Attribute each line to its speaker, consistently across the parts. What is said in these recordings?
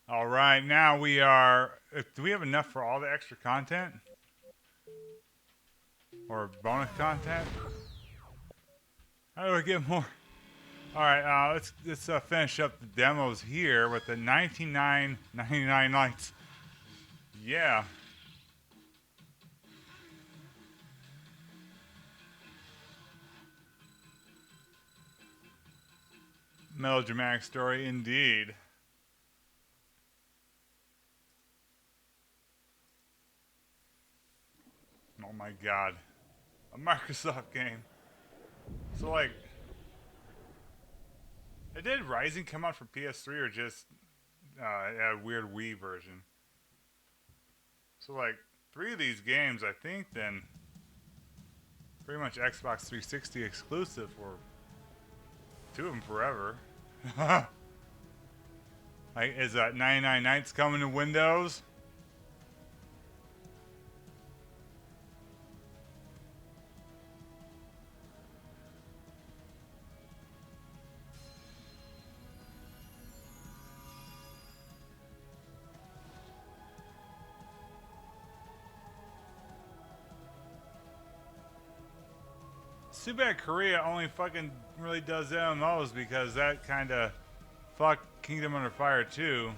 Speaker 1: All right, now we are. Do we have enough for all the extra content or bonus content? How do I get more? All right, let's finish up the demos here with the 99.99 lights. Yeah, melodramatic story indeed. Oh my god, a Microsoft game. So like, did Rising come out for PS3 or just a weird Wii version? So like, three of these games, I think, then pretty much Xbox 360 exclusive for two of them forever. Like, is that 99 Nights coming to Windows? It's too bad Korea only fucking really does MMOs because that kind of fucked Kingdom Under Fire too.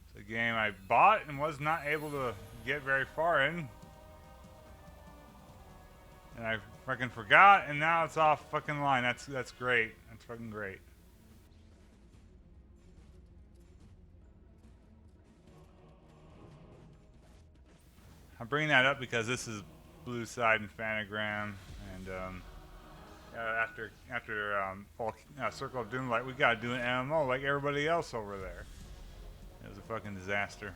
Speaker 1: It's a game I bought and was not able to get very far in. And I fucking forgot, and now it's off fucking line. That's great. That's fucking great. I'm bringing that up because this is Blue Side and Fanagram, and after Circle of Doom, like we gotta do an MMO like everybody else over there. It was a fucking disaster.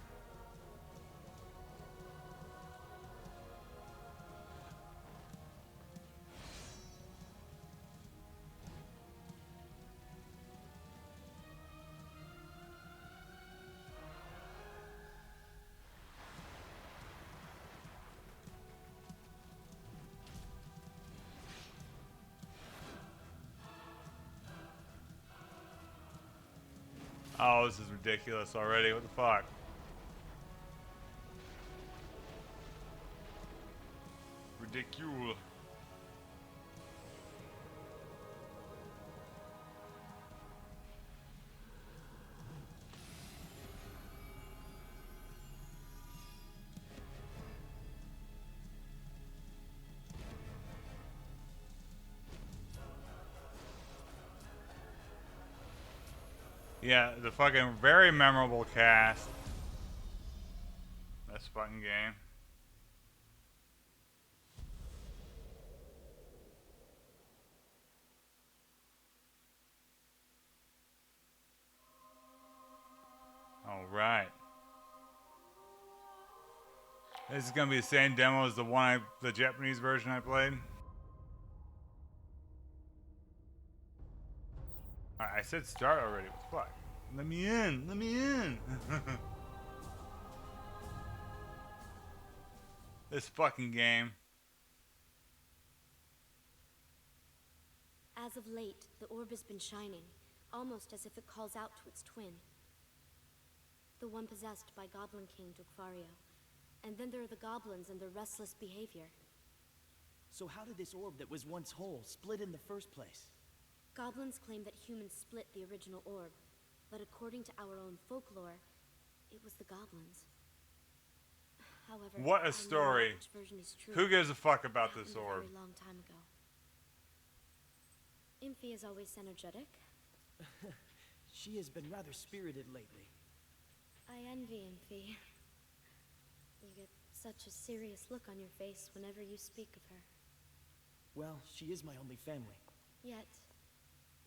Speaker 1: Oh, this is ridiculous already. What the fuck? Ridicule. Yeah, the fucking very memorable cast. This fucking game. All right. This is gonna be the same demo as the Japanese version I played. I said start already. What the fuck? Let me in. Let me in. This fucking game.
Speaker 2: As of late, the orb has been shining, almost as if it calls out to its twin. The one possessed by Goblin King Dukvario. And then there are the goblins and their restless behavior.
Speaker 3: So how did this orb that was once whole split in the first place?
Speaker 2: Goblins claim that humans split the original orb, but according to our own folklore, it was the goblins. However,
Speaker 1: What a
Speaker 2: I know
Speaker 1: story.
Speaker 2: which version is true.
Speaker 1: Who gives a fuck about
Speaker 2: It
Speaker 1: this
Speaker 2: happened
Speaker 1: orb?
Speaker 2: a very long time ago. Imphi is always energetic.
Speaker 3: She has been rather spirited lately.
Speaker 2: I envy Imphi. You get such a serious look on your face whenever you speak of her.
Speaker 3: Well, she is my only family.
Speaker 2: Yet,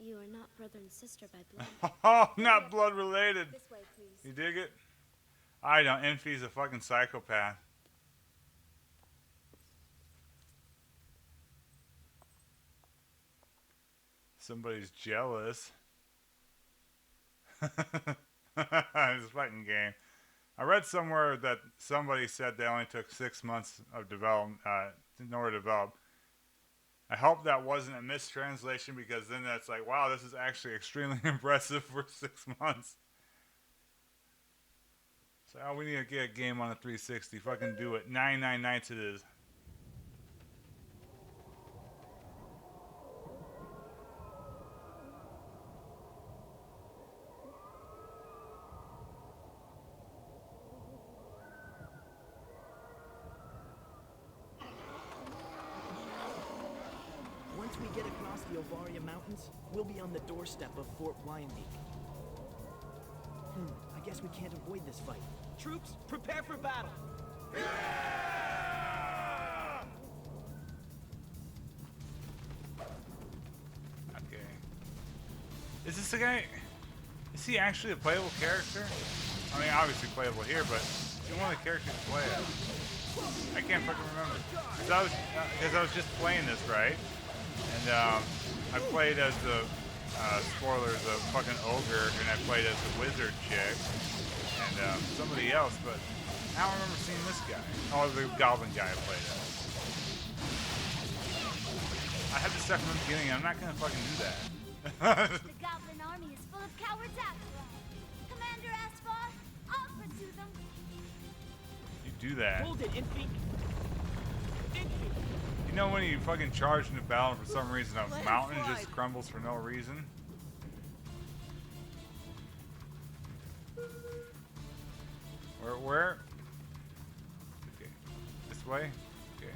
Speaker 2: you are not brother and sister by blood.
Speaker 1: Oh, not blood related.
Speaker 2: This way, please.
Speaker 1: You dig it? I don't. Envy's a fucking psychopath. Somebody's jealous. This fucking game. I read somewhere that somebody said they only took 6 months of development in order to develop. I hope that wasn't a mistranslation, because then that's like, wow, this is actually extremely impressive for 6 months. So, oh, we need to get a game on a 360. Fucking do it. 99 nights it is.
Speaker 3: Once we get across the Ovaria Mountains, we'll be on the doorstep of Fort Wyandike. I guess we can't avoid this fight. Troops, prepare for battle!
Speaker 1: Okay. Is this the guy? Is he actually a playable character? I mean, obviously playable here, but is he one of the characters to play as? I can't fucking remember. Because I was just playing this, right? And I played as the spoilers, the fucking ogre, and I played as the wizard chick and somebody else, but I don't remember seeing this guy. Oh, the goblin guy I played as. I had to start from the beginning. I'm not gonna fucking do that.
Speaker 4: The goblin army is full of cowards after all. Commander Asphalt, I'll pursue them.
Speaker 1: You do that.
Speaker 3: Hold it, Infy! Infy!
Speaker 1: You know when you fucking charge into battle and for some reason a mountain just crumbles for no reason? Where? Okay. This way? Okay.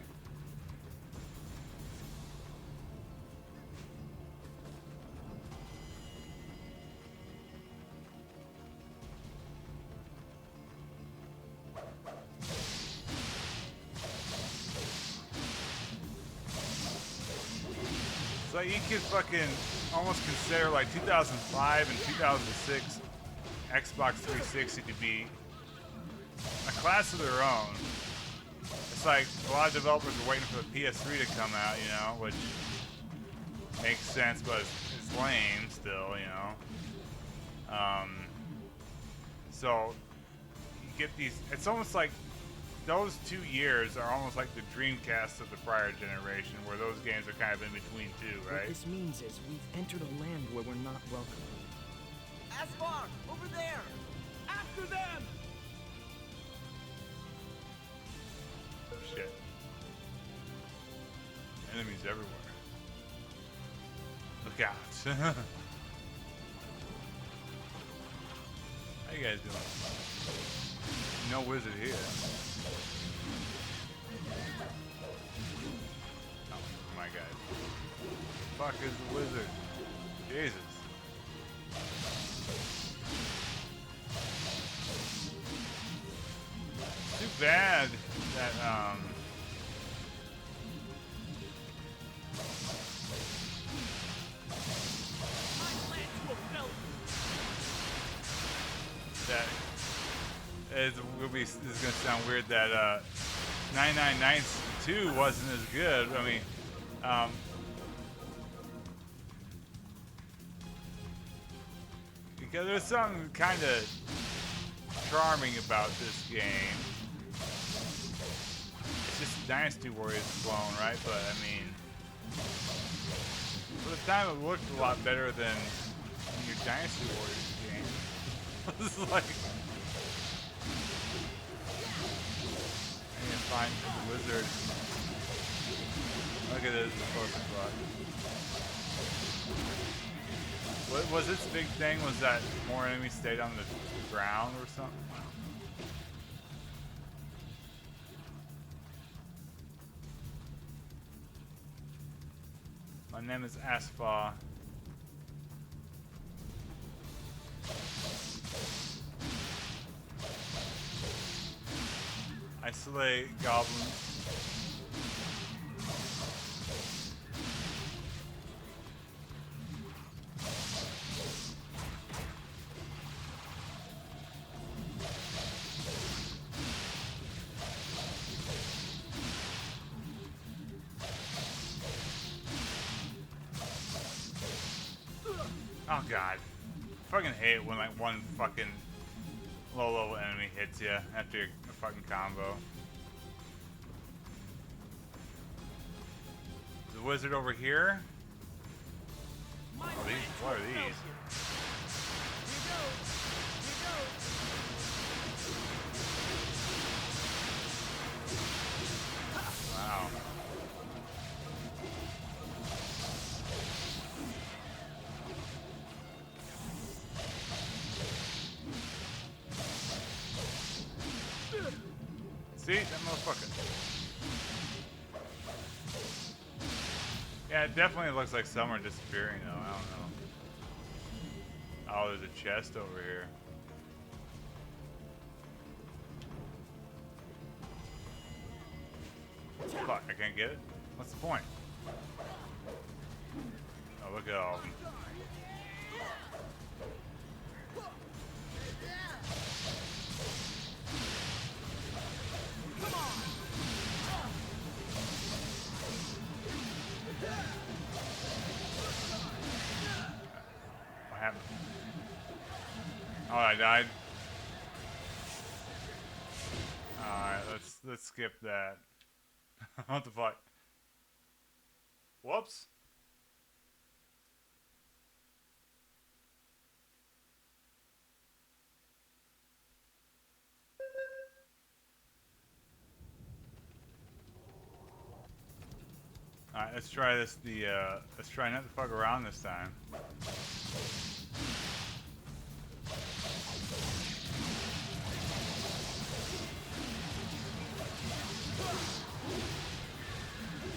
Speaker 1: So you could fucking almost consider like 2005 and 2006 Xbox 360 to be a class of their own. It's like a lot of developers are waiting for the PS3 to come out, you know, which makes sense, but it's lame still, you know. So you get these. It's almost like those 2 years are almost like the Dreamcast of the prior generation, where those games are kind of in between too, right?
Speaker 3: What this means is we've entered a land where we're not welcome. Asphalt, over there! After them!
Speaker 1: Shit. Enemies everywhere. Look out. How you guys doing? No wizard here. Oh, my guy. Fuck is the wizard? Jesus. Too bad that this is gonna sound weird that 99 Nights 2 wasn't as good. I mean, because there's something kind of charming about this game. It's just Dynasty Warriors clone, right? But I mean, for the time it looked a lot better than your Dynasty Warriors game. This is like, I need to find the wizard. Look at this, the focus block. What was its big thing? Was that more enemies stayed on the ground or something? My name is Asfa. I slay goblins. Oh god. Fucking hate it when like one fucking low level enemy hits you after a fucking combo. The wizard over here? Oh, these, what are these? Wow. See? That motherfucker. Yeah, it definitely looks like some are disappearing though. I don't know. Oh, there's a chest over here. Fuck, I can't get it? What's the point? Oh, look at all of them. What happened? Oh, I died. Alright, let's skip that. What the fuck? Whoops. Alright, let's try this. Let's try not to fuck around this time.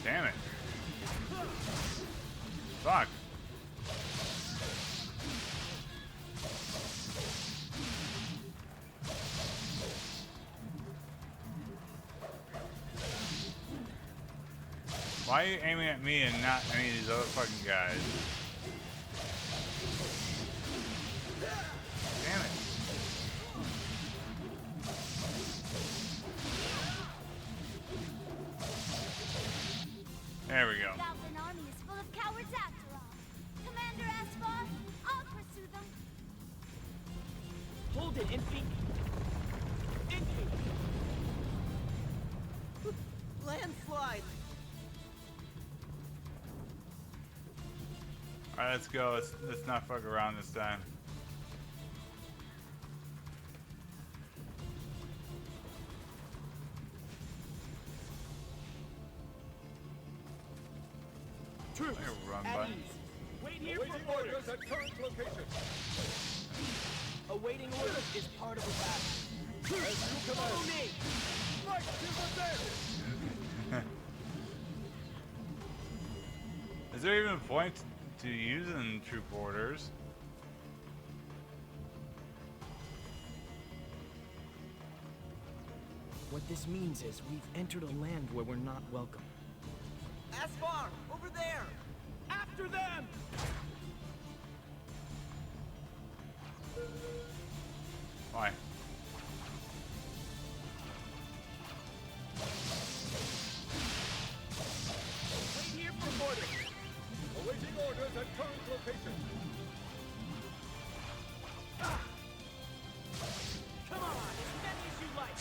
Speaker 1: Damn it. Fuck. Why are you aiming at me and not any of these other fucking guys? Damn it. There we go.
Speaker 4: The Goblin army is full of cowards after all. Commander Asphalt, I'll pursue them.
Speaker 3: Hold it, Infy. Infy. Landslide.
Speaker 1: Alright, let's go. Let's not fuck around this time.
Speaker 3: Troops,
Speaker 1: Run,
Speaker 3: at
Speaker 1: bud.
Speaker 3: ease. Wait here for orders at current location. Awaiting orders is part of the battle. Troops, follow me. Right to the dead.
Speaker 1: Is there even a point to using troop orders?
Speaker 3: What this means is we've entered a land where we're not welcome. Asfar, over there! After them!
Speaker 1: Why?
Speaker 3: Wait here for orders.
Speaker 5: Awaiting orders at current location.
Speaker 3: Come on, as many as you like.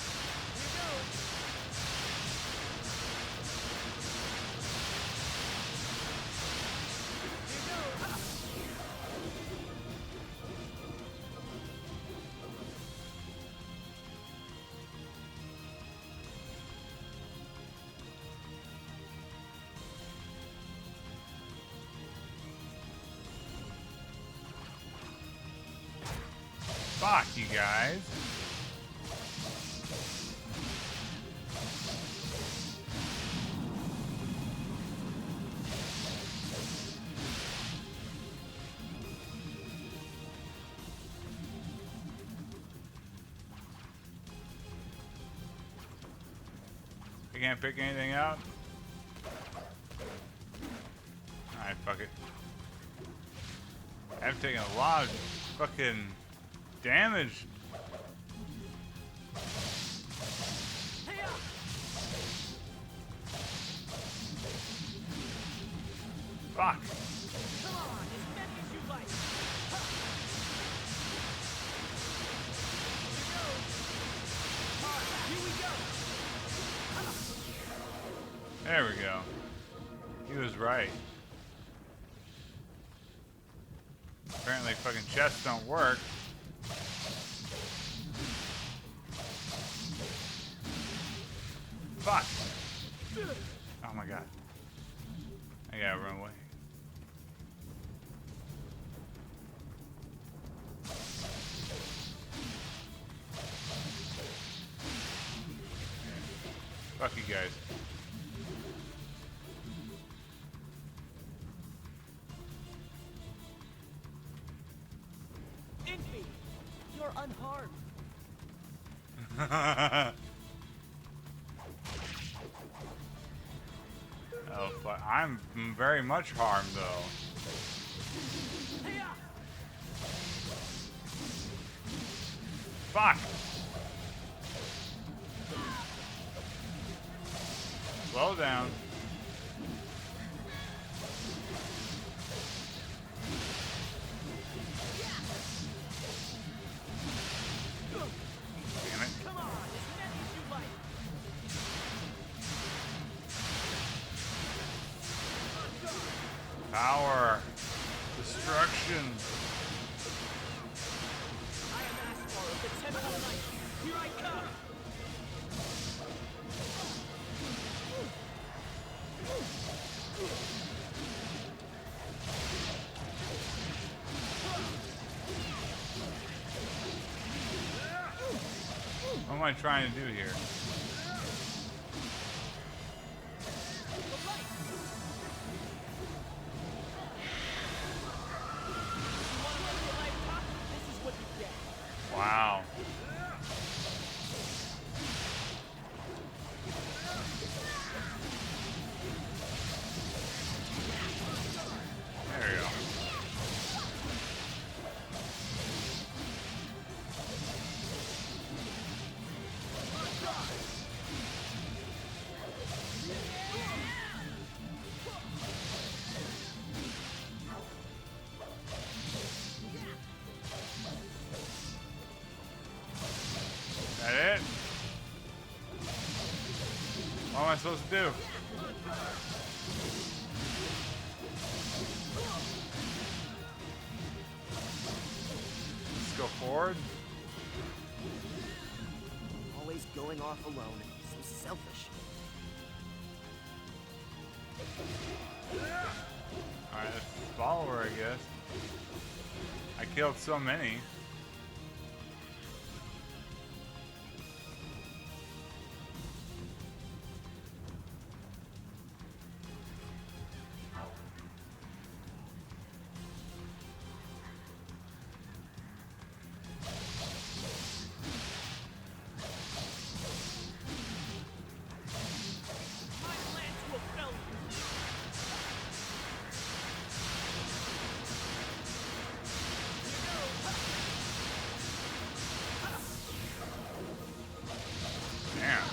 Speaker 3: Here goes.
Speaker 1: Fuck you guys. I can't pick anything out. Alright, fuck it. I've taken a lot of fucking damage.
Speaker 3: Hey up!
Speaker 1: Fuck.
Speaker 3: Come on, as many as you like. Here we go.
Speaker 1: There we go. He was right. Apparently fucking chests don't work. Fuck! Oh my god. I gotta run away. Fuck you guys.
Speaker 3: Envy! You're unharmed.
Speaker 1: Oh, but I'm very much harmed though.
Speaker 3: Hey-ya!
Speaker 1: Fuck! Slow down. Damn it.
Speaker 3: Come on, as many as you like.
Speaker 1: Power. Destruction.
Speaker 3: I am Aspar of the Temple Knight. Here I come.
Speaker 1: What am I trying to do here?
Speaker 3: The light. You want to see a light pop? This is what you get.
Speaker 1: Wow. There we go. That it? What am I supposed to do? Let's go forward.
Speaker 3: Always going off alone. So selfish.
Speaker 1: Alright, let's follow her, I guess. I killed so many.
Speaker 3: My lance will fell you.
Speaker 1: Damn.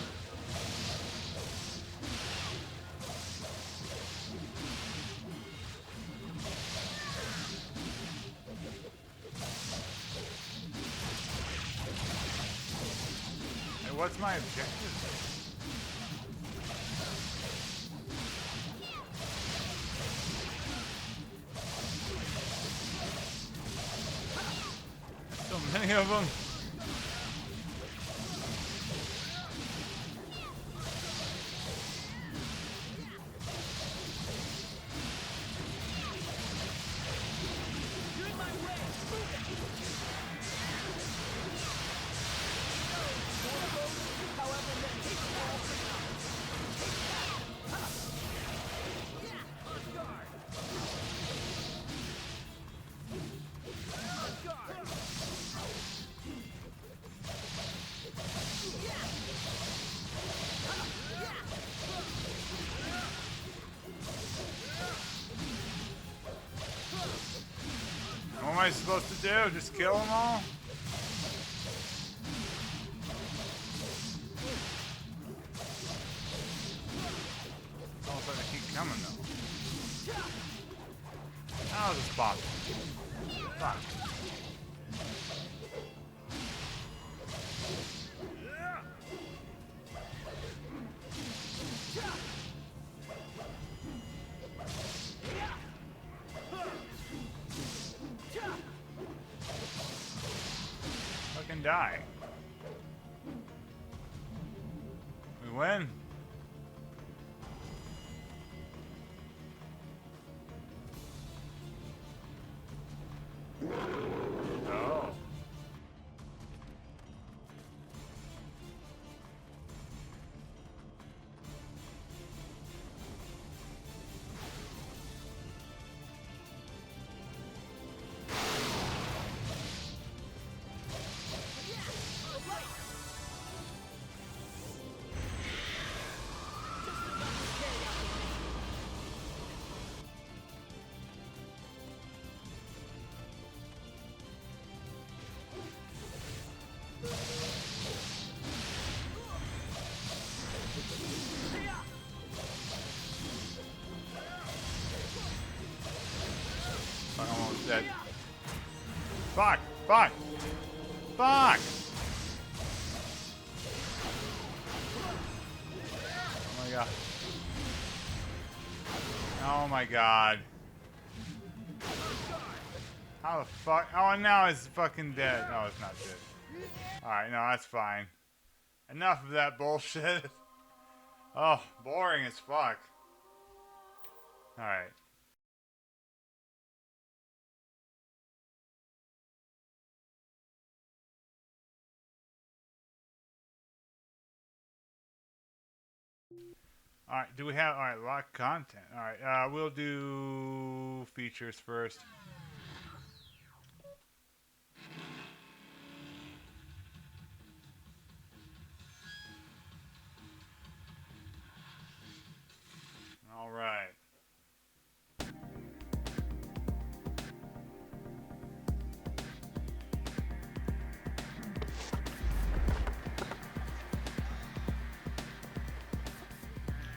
Speaker 1: Hey, what's my objective? So many of them.
Speaker 3: You're in my way. Move it. More roads, however many. Take them all for now. On guard. On guard.
Speaker 1: What am I supposed to do? Just kill them all? It's almost like they keep coming though. How is this possible? Fuck. fucking die. We win. Oh. I'm almost dead. Fuck! Fuck! Fuck! Oh my god. Oh my god. How the fuck? Oh, now it's fucking dead. No, it's not dead. Alright, no, that's fine. Enough of that bullshit. Oh, boring as fuck. Alright. Alright, do we have... Alright, a lot of content. Alright, we'll do features first. Alright.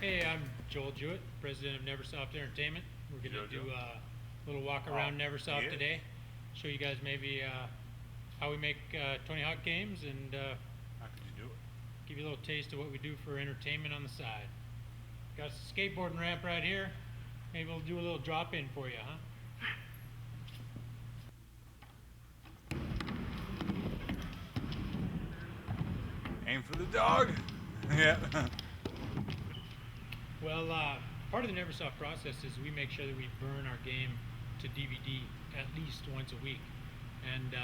Speaker 6: Hey, I'm Joel Jewett, president of Neversoft Entertainment. We're going to do a little walk around Neversoft today. Show you guys maybe how we make Tony Hawk games and
Speaker 1: How could you do it?
Speaker 6: give you a little taste of what we do for entertainment on the side. Got a skateboarding ramp right here. Maybe we'll do a little drop in for you, huh?
Speaker 1: Aim for the dog. Yeah.
Speaker 6: Well, part of the Neversoft process is we make sure that we burn our game to DVD at least once a week. And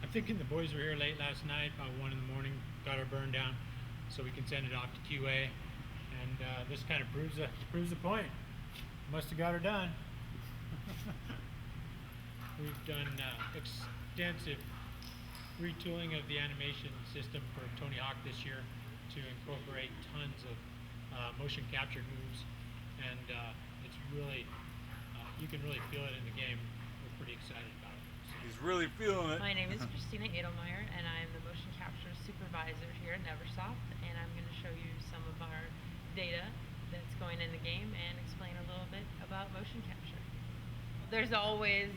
Speaker 6: I'm thinking the boys were here late last night, about 1 in the morning, got our burn down, so we can send it off to QA. And this kind of proves the point. Must have got her done. We've done extensive retooling of the animation system for Tony Hawk this year to incorporate tons of motion capture moves, and it's really you can really feel it in the game. We're pretty excited about it.
Speaker 1: He's really feeling it.
Speaker 7: My name is Christina Edelmeyer, and I'm the motion capture supervisor here at Neversoft, and I'm going to show you some of our data that's going in the game and explain a little bit about motion capture. There's always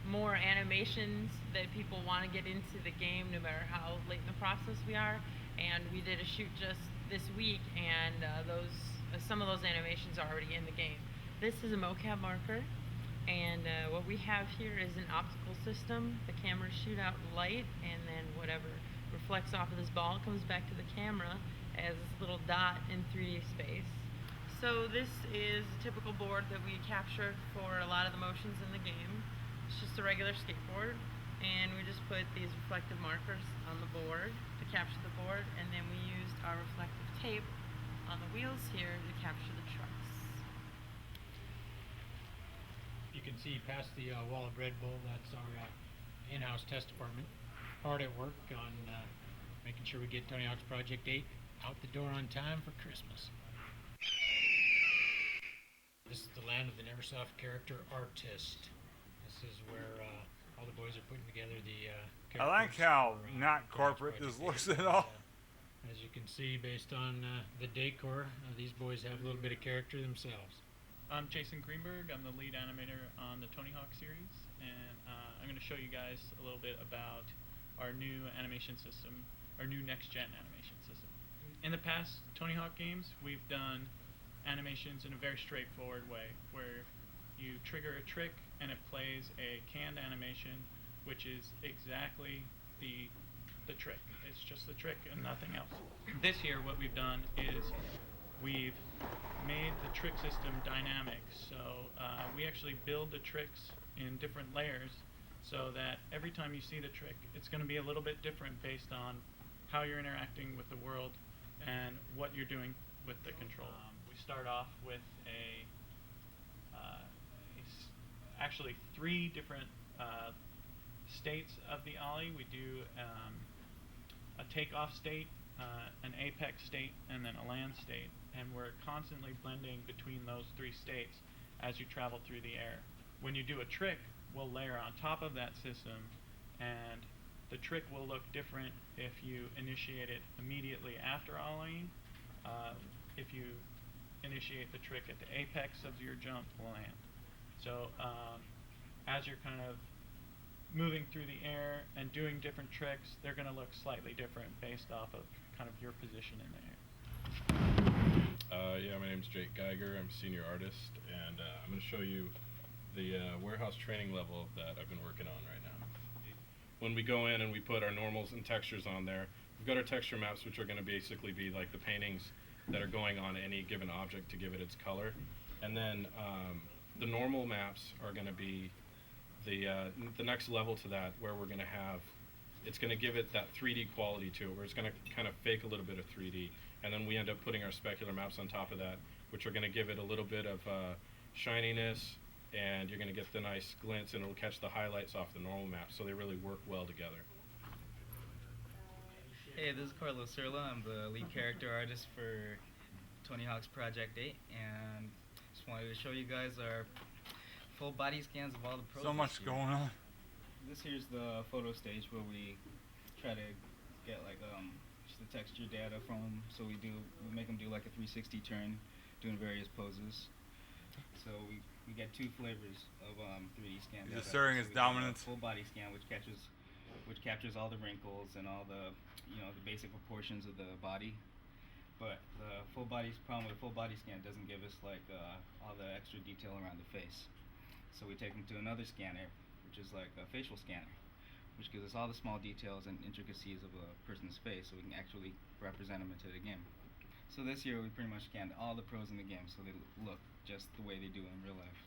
Speaker 7: more animations that people want to get into the game, no matter how late in the process we are. And we did a shoot just this week, and some of those animations are already in the game. This is a mocap marker, and what we have here is an optical system. The cameras shoot out light, and then whatever reflects off of this ball comes back to the camera as this little dot in 3D space. So this is a typical board that we captured for a lot of the motions in the game. It's just a regular skateboard, and we just put these reflective markers on the board to capture the board, and then we used our reflective tape on the wheels here to capture the trucks.
Speaker 6: You can see past the wall of Red Bull, that's our in-house test department. Hard at work on making sure we get Tony Hawk's Project 8 out the door on time for Christmas. This is the land of the Neversoft character artist. This is where all the boys are putting together the
Speaker 1: I like
Speaker 6: characters
Speaker 1: how
Speaker 6: for,
Speaker 1: not
Speaker 6: Tony Hawk's
Speaker 1: corporate
Speaker 6: Project
Speaker 1: this looks
Speaker 6: 8.
Speaker 1: at all.
Speaker 6: As you can see, based on the decor, these boys have a little bit of character themselves.
Speaker 8: I'm Jason Greenberg. I'm the lead animator on the Tony Hawk series, and I'm going to show you guys a little bit about our new animation system, our new next-gen animation system. In the past Tony Hawk games, we've done animations in a very straightforward way, where you trigger a trick and it plays a canned animation, which is exactly the the trick. It's just the trick and nothing else. This year what we've done is we've made the trick system dynamic. So we actually build the tricks in different layers so that every time you see the trick, it's going to be a little bit different based on how you're interacting with the world and what you're doing with the control. We start off with actually 3 different states of the ollie. We do a takeoff state, an apex state, and then a land state, and we're constantly blending between those 3 states as you travel through the air. When you do a trick, we'll layer on top of that system, and the trick will look different if you initiate it immediately after ollieing. If you initiate the trick at the apex of your jump, land. So as you're kind of moving through the air and doing different tricks, they're going to look slightly different based off of kind of your position in the air.
Speaker 9: Yeah, my name's Jake Geiger. I'm a senior artist, and I'm going to show you the warehouse training level that I've been working on right now. When we go in and we put our normals and textures on there, we've got our texture maps, which are going to basically be like the paintings that are going on any given object to give it its color. And then the normal maps are going to be the next level to that, where we're going to have, it's going to give it that 3D quality to it, where it's going to kind of fake a little bit of 3D. And then we end up putting our specular maps on top of that, which are going to give it a little bit of shininess, and you're going to get the nice glints, and it'll catch the highlights off the normal map, so they really work well together.
Speaker 10: Hey, this is Carlos Serla. I'm the lead character artist for Tony Hawk's Project 8, and just wanted to show you guys our full body scans of all the pros.
Speaker 1: So much going on.
Speaker 10: This here's the photo stage where we try to get like just the texture data from them. So we make them do like a 360 turn, doing various poses. So we get 2 flavors of 3D scan.
Speaker 1: He's asserting his dominance.
Speaker 10: Full body scan, which captures all the wrinkles and all the the basic proportions of the body. But the problem with full body scan doesn't give us like all the extra detail around the face. So we take them to another scanner, which is like a facial scanner, which gives us all the small details and intricacies of a person's face, so we can actually represent them into the game. So this year we pretty much scanned all the pros in the game, so they look just the way they do in real life.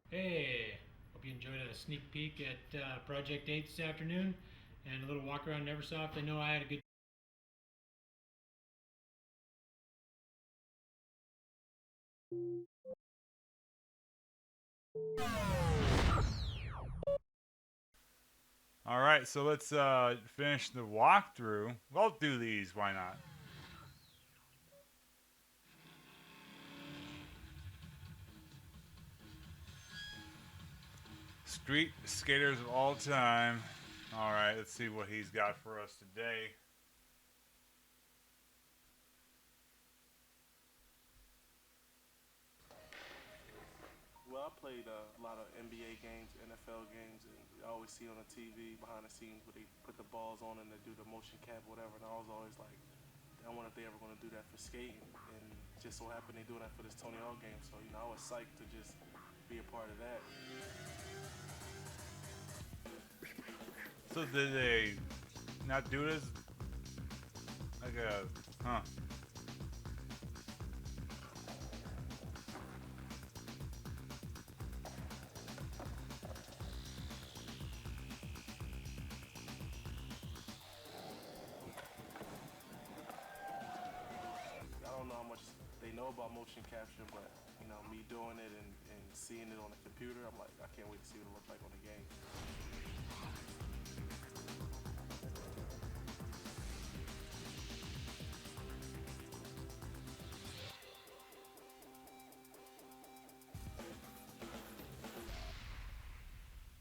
Speaker 6: Hey, hope you enjoyed a sneak peek at Project 8 this afternoon and a little walk around Neversoft. I know I had a good
Speaker 1: All right, so let's finish the walkthrough. We'll do these, why not? Street skaters of all time. All right, let's see what he's got for us today.
Speaker 11: Well, I played a lot of NBA games, NFL games, and I always see on the TV behind the scenes where they put the balls on and they do the motion cap, whatever. And I was always like, I wonder if they ever going to do that for skating. And just so happened they doing that for this Tony Hawk game. So I was psyched to just be a part of that.
Speaker 1: So did they not do this? Like a, huh?
Speaker 11: I don't know how much they know about motion capture, but me doing it and seeing it on the computer, I'm like, I can't wait to see what it looks like on the game.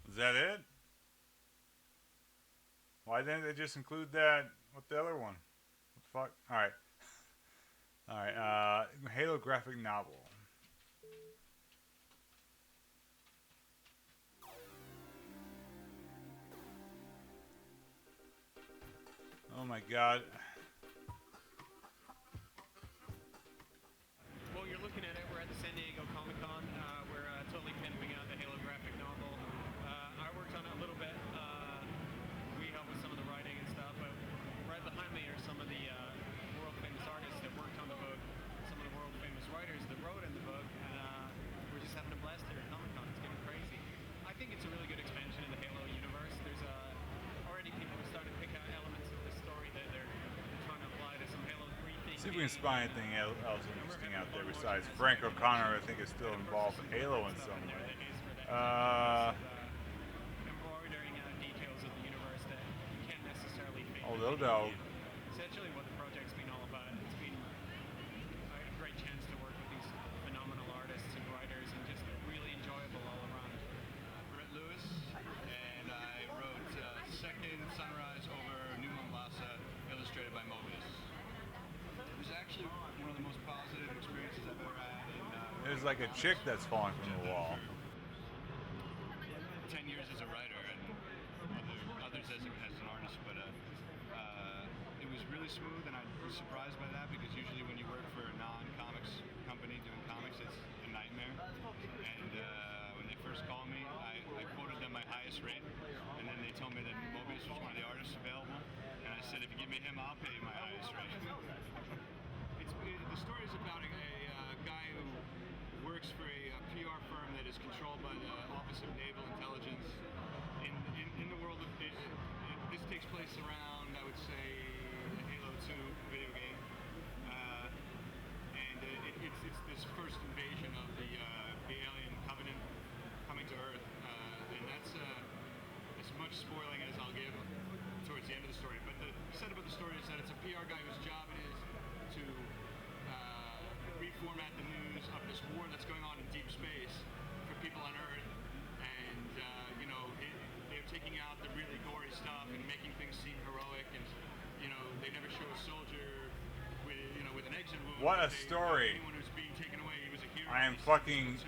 Speaker 1: Is that it? Why didn't they just include that with the other one? What the fuck? Alright. Alright, Halo graphic novel. Oh my god.
Speaker 12: Well, you're looking at it. We're at the San Diego Comic-Con. We're totally pinwing out the Halo graphic novel. I worked on
Speaker 1: See if we can spot anything else interesting out there besides Frank O'Connor. I think is still involved in Halo in some way.
Speaker 8: Embroidering out details of the universe that you can't necessarily fit.
Speaker 1: Although though,
Speaker 8: Essentially, what the project's been all about. It's been a great chance to work with these phenomenal artists and writers, and just really enjoyable all around.
Speaker 12: Brett Lewis, and I wrote Second Sunrise over New Mombasa, illustrated by Mobius. It was actually one of the most positive experiences I've ever had.
Speaker 1: there's like a chick that's falling from the wall.
Speaker 12: 10 years as a writer and others as an artist, but it was really smooth, and I was surprised by that because usually when you work for a non-comics company doing comics, it's a nightmare. And when they first called me, I quoted them my highest rate, and then they told me that Mobius was one of the artists available, and I said, if you give me him, I'll pay you my highest rate. The story is about a guy who works for a PR firm that is controlled by the Office of Naval Intelligence in the world of this takes place around, I would say, the Halo 2 video game, and it's this first invasion of the alien covenant coming to Earth, and that's as much spoiling as I'll give towards the end of the story. But the setup of the story is that it's a PR guy whose job it is to reformat the news of this war that's going on in deep space for people on Earth, and they're taking out the really gory stuff and making things seem heroic, and they never show a soldier with an exit wound.
Speaker 1: What a story!
Speaker 12: Anyone who's being taken away, he was a hero.
Speaker 1: I am fucking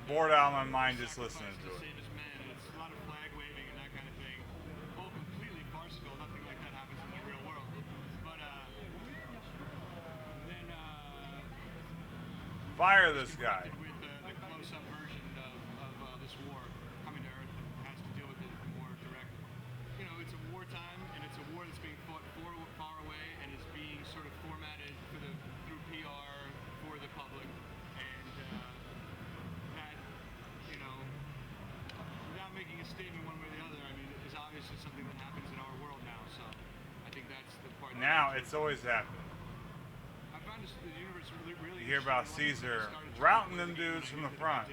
Speaker 1: bored out of my mind just listening to it.
Speaker 12: Save his men, and it's a lot of flag waving and that kind of thing. All completely farcical. Nothing like that happens in the real world. But then
Speaker 1: Fire this guy.
Speaker 12: with the close-up version of this war coming to Earth has to deal with it more directly. It's a wartime, and it's a war that's being fought far away, and is being sort of formatted through PR for the public, and that, without making a statement one way or the other, I mean, is obviously something that happens in our world now. So I think that's the part.
Speaker 1: Now it's always happened.
Speaker 12: I find the universe really.
Speaker 1: You hear about Caesar routing them dudes from the front.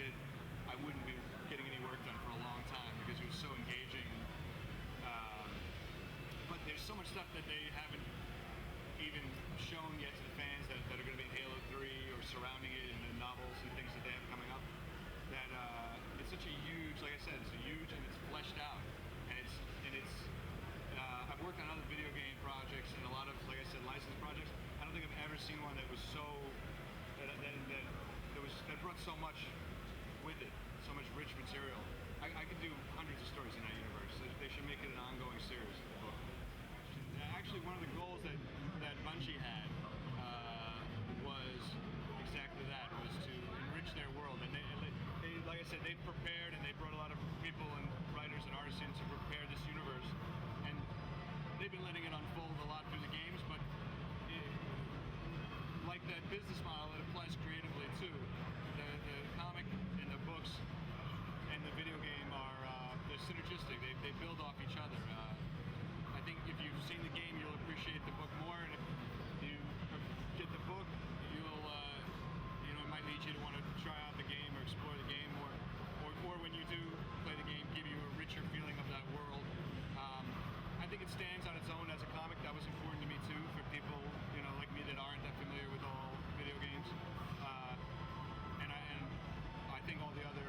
Speaker 12: I wouldn't be getting any work done for a long time because it was so engaging. But there's so much stuff that they haven't even shown yet to the fans that are going to be in Halo 3 or surrounding it in the novels and things that they have coming up. That it's such a huge, like I said, it's huge and it's fleshed out, and it's. I've worked on other video game projects and a lot of, like I said, licensed projects. I don't think I've ever seen one that was so that brought so much with it, so much rich material. I could do hundreds of stories in that universe. They should make it an ongoing series. Actually, one of the goals that Bungie had was exactly that, was to enrich their world. And they, like I said, they prepared, and they brought a lot of people and writers and artists in to prepare this universe. And they've been letting it unfold a lot through the games, but like that business model, it applies creatively too. The comic and the books and the video game they're synergistic. They build off each other. I think if you've seen the game, you'll appreciate the book more, and if you get the book, it might lead you to want to try out the game or explore the game, or when you do play the game, give you a richer feeling of that world. I think it stands on its own as a comic. That was important to me too, for people like me that aren't that familiar with all video games. And I think all the other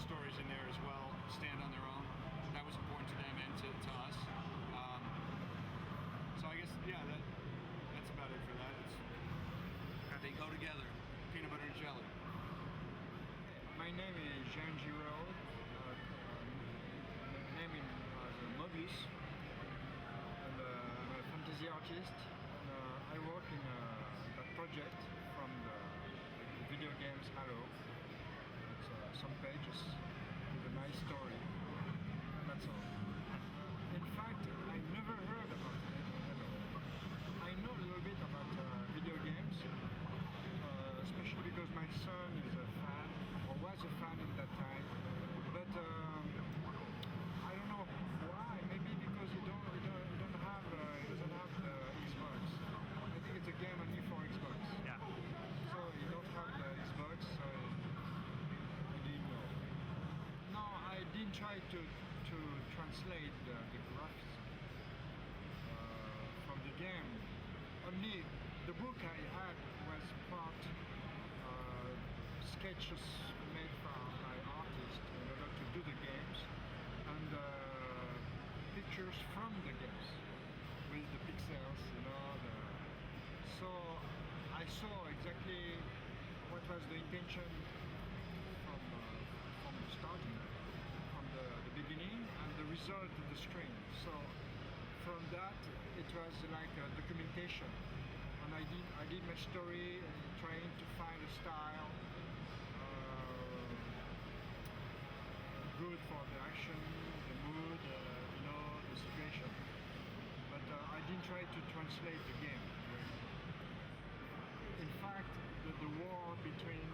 Speaker 12: stories in there as well stand on their own. That was important to them and to us. So I guess that's about it for that. They go together, peanut butter and jelly.
Speaker 13: My name is Jean Giraud. Name is Mobius. I'm a fantasy artist. I work in a project from the video games Halo. It's some pages with a nice story. That's all. In fact, I never heard about Halo. I know a little bit about video games, especially because my son is a fan, or was a fan at that time. But I don't know why. Maybe because he doesn't have the Xbox. I think it's a game only for Xbox. didn't try to translate the graphics from the game. Only the book I had was part sketches made by artists in order to do the games, and pictures from the games with the pixels, so I saw exactly what was the intention from the starting, from the beginning, and the result in the screen. So from that, it was like a documentation, and I did my story, trying to find a style good for the action, the mood, the situation. But I didn't try to translate the game. In fact, the war between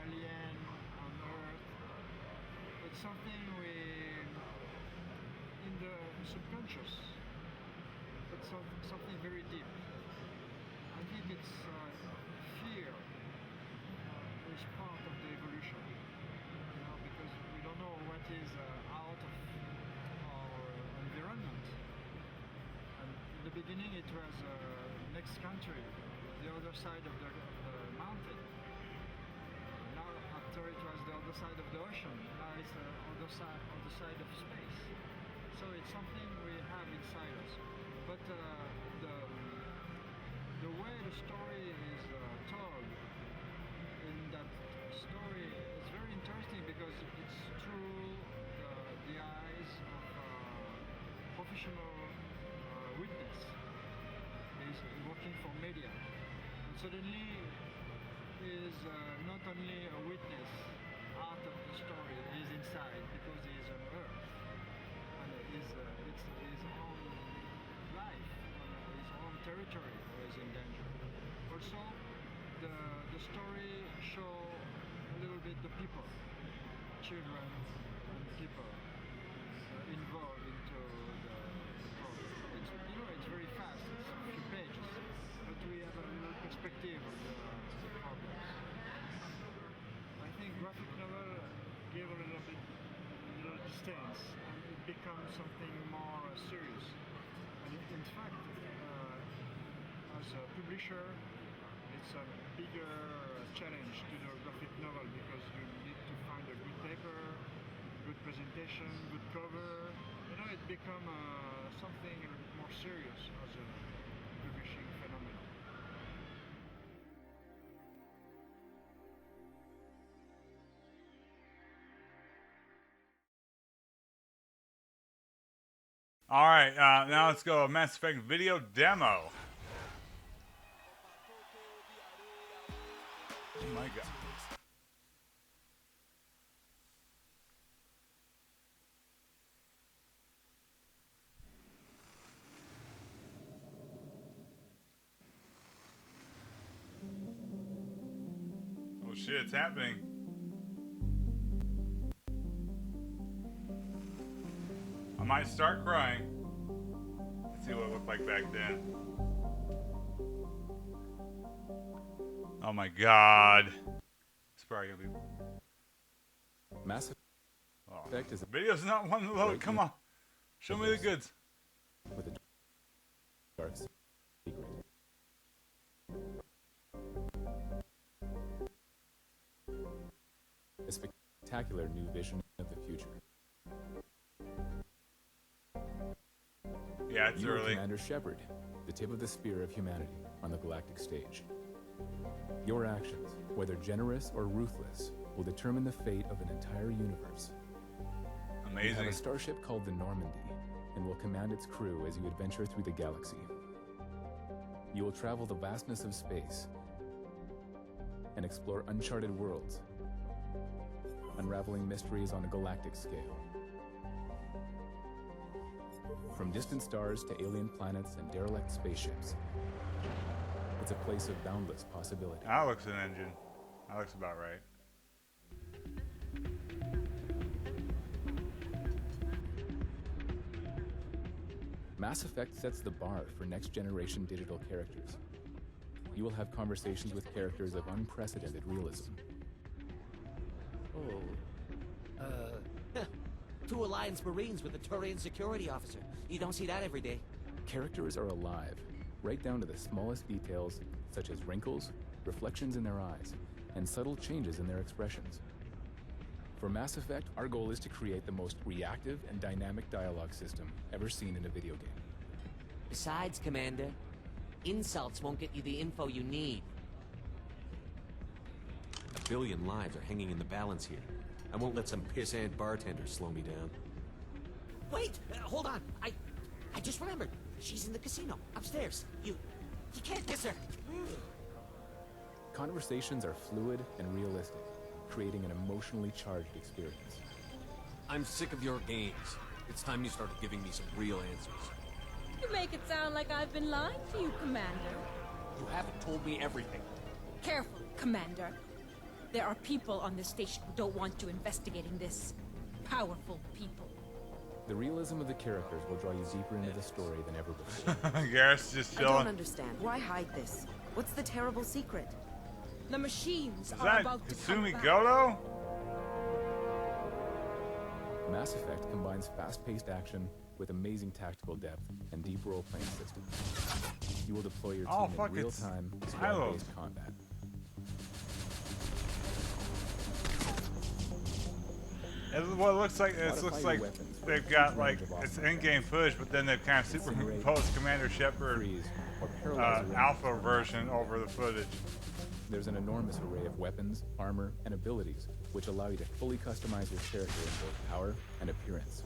Speaker 13: Alien and Earth, it's something in the subconscious. It's something very deep. I think it's fear is part of the evolution, because we don't know what is out of our environment. And in the beginning, it was next country, the other side of the mountain. Now, after it was the other side of the ocean, now it's the other side of space. So it's something we have inside us. But the way the story is told in that story is very interesting because it's through the eyes of professional witness. He's working for media. And suddenly is not only a witness out of the story, he's inside because he is on Earth. And it's his own life, his own territory is in danger. Also, the story show a little bit the people, children and people involved into the problem. It's very fast, it's a few pages, but we have a little perspective of the problems. I think graphic novel gave a little distance, and it becomes something more serious. And in fact, as a publisher, it's a bigger challenge to the graphic novel because you need to find a good paper, good presentation, good cover. It becomes something a little bit more serious as a publishing phenomenon.
Speaker 1: All right, now let's go Mass Effect video demo. Oh my god. Oh shit, it's happening. I might start crying. Let's see what it looked like back then. Oh my god. It's probably gonna be...
Speaker 14: Mass Effect is...
Speaker 1: The video's not one to load, come on. Show me the goods.
Speaker 14: With a dark secret. A spectacular new vision of the future.
Speaker 1: Yeah, it's
Speaker 14: you
Speaker 1: early.
Speaker 14: are Commander Shepard, the tip of the spear of humanity on the galactic stage. Your actions, whether generous or ruthless, will determine the fate of an entire universe.
Speaker 1: Amazing.
Speaker 14: You have a starship called the Normandy, and will command its crew as you adventure through the galaxy. You will travel the vastness of space and explore uncharted worlds, unraveling mysteries on a galactic scale. From distant stars to alien planets and derelict spaceships, it's a place of boundless possibility.
Speaker 1: That looks an engine. That looks about right.
Speaker 14: Mass Effect sets the bar for next-generation digital characters. You will have conversations with characters of unprecedented realism.
Speaker 15: 2 Alliance Marines with a Turian security officer. You don't see that every day.
Speaker 14: Characters are alive, right down to the smallest details, such as wrinkles, reflections in their eyes, and subtle changes in their expressions. For Mass Effect, our goal is to create the most reactive and dynamic dialogue system ever seen in a video game.
Speaker 15: Besides, Commander, insults won't get you the info you need.
Speaker 16: 1 billion lives are hanging in the balance here. I won't let some pissant bartender slow me down.
Speaker 15: Wait! Hold on. I just remembered. She's in the casino, upstairs. You can't miss her.
Speaker 14: Conversations are fluid and realistic, creating an emotionally charged experience.
Speaker 16: I'm sick of your games. It's time you started giving me some real answers.
Speaker 17: You make it sound like I've been lying to you, Commander.
Speaker 16: You haven't told me everything.
Speaker 17: Careful, Commander. There are people on this station who don't want you investigating this. Powerful people.
Speaker 14: The realism of the characters will draw you deeper into the story than ever before.
Speaker 1: Garrus just
Speaker 18: I
Speaker 1: chilling.
Speaker 18: don't understand. Why hide this? What's the terrible secret?
Speaker 17: The machines
Speaker 1: Is
Speaker 17: are
Speaker 1: that
Speaker 17: about to come
Speaker 1: Kasumi
Speaker 17: back.
Speaker 1: Goto?
Speaker 14: Mass Effect combines fast-paced action with amazing tactical depth and deep role-playing systems. You will deploy your
Speaker 1: Oh,
Speaker 14: team
Speaker 1: fuck,
Speaker 14: in
Speaker 1: it's
Speaker 14: real-time,
Speaker 1: Halo.
Speaker 14: squad-based combat.
Speaker 1: Well, it looks like
Speaker 14: Modify your weapons for
Speaker 1: they've got
Speaker 14: range
Speaker 1: like
Speaker 14: of
Speaker 1: it's
Speaker 14: offense.
Speaker 1: in-game footage, but then they've kind of superimposed Commander Shepard
Speaker 14: freeze, or paralyze a range
Speaker 1: alpha version over the footage.
Speaker 14: There's an enormous array of weapons, armor, and abilities, which allow you to fully customize your character in both power and appearance.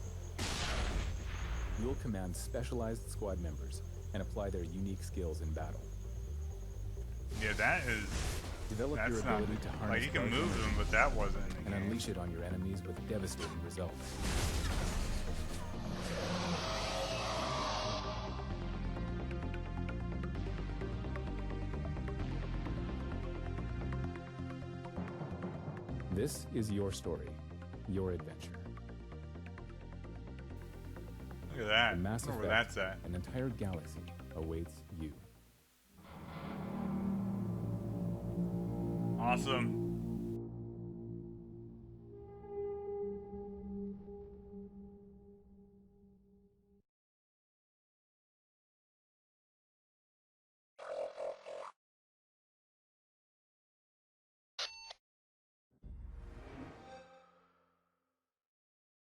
Speaker 14: You will command specialized squad members and apply their unique skills in battle.
Speaker 1: Yeah, that is.
Speaker 14: Develop your
Speaker 1: That's not
Speaker 14: ability to harness
Speaker 1: like you can
Speaker 14: dark
Speaker 1: move
Speaker 14: energy
Speaker 1: them, but that wasn't in the
Speaker 14: and
Speaker 1: game.
Speaker 14: unleash it on your enemies with devastating results. This is your story, your adventure.
Speaker 1: Look at that.
Speaker 14: In Mass
Speaker 1: I wonder
Speaker 14: Effect,
Speaker 1: where that's at.
Speaker 14: an entire galaxy awaits you.
Speaker 1: Awesome.